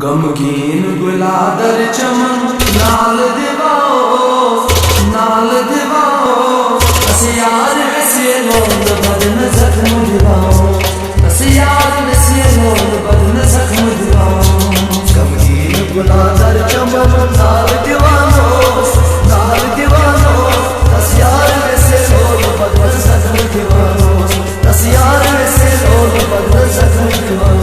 गमगीन गुलादर चमन नाल दिवाओ अस यार वैसे लोग बदन जख्म दिवाओ अस यार वैसे लोग बदन जख्म दिवाओ। गमगीन गुलादर चमन नाल दिवाओ अस यार वैसे लोग बदन जख्म दिवाओ अस यार वैसे लोग बदन जख्म दिवाओ।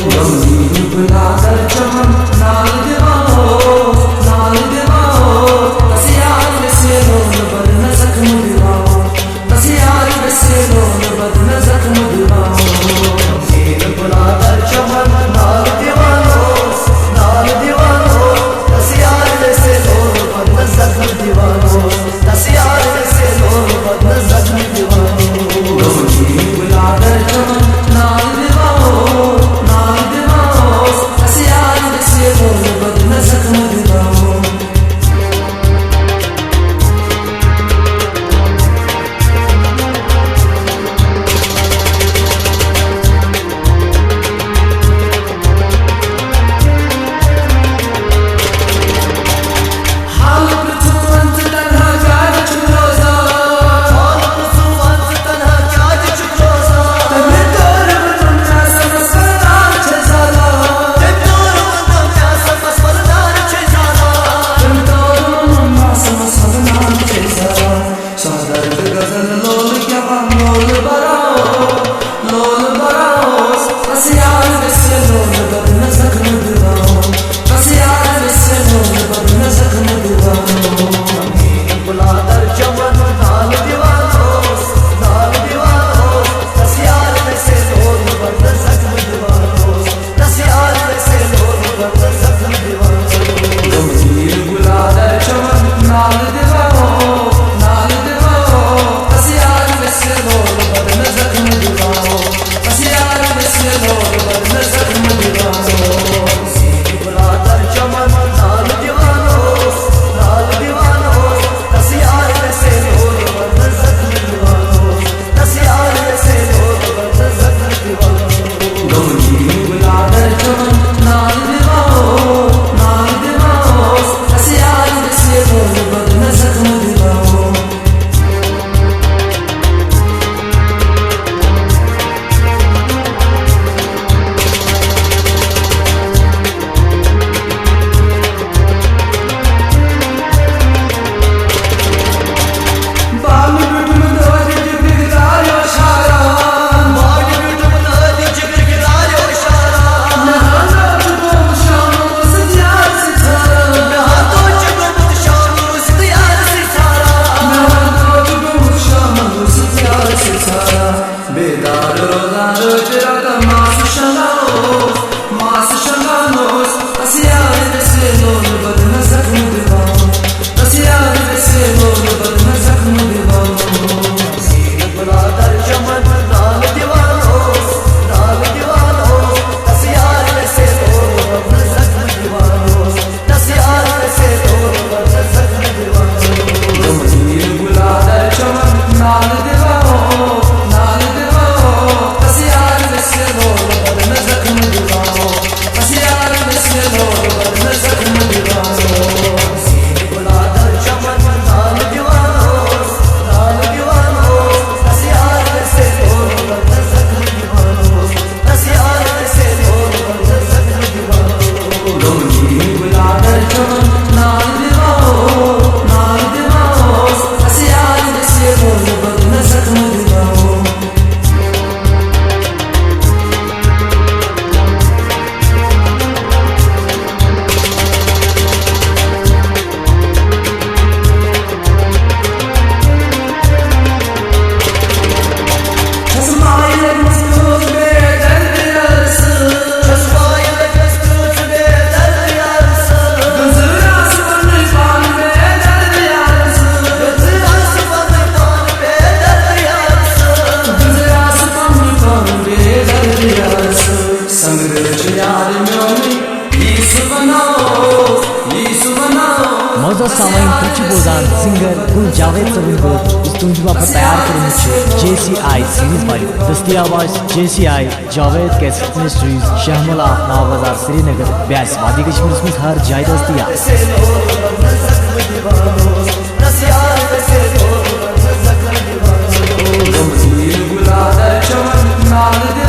गमगीन गुलादर चमन नाल दिवाओ अस यार वैसे लोग बदन जख्म दिवाओ अस यार वैसे लोग बदन जख्म दिवाओ। गमगीन गुलादर चमन Aziz Samayın Türkçe bozan singer Gul Javed Sabun को इस्तुंजवा पर तैयार करें JCI सीरीज वाली दस्तियाबाज JCI जावेद कैसेट मिनिस्ट्रीज शाहमुला नाव बाजार श्रीनगर 82 वादी कश्मीर में हर जाय दस्तिया Gulada çaman nal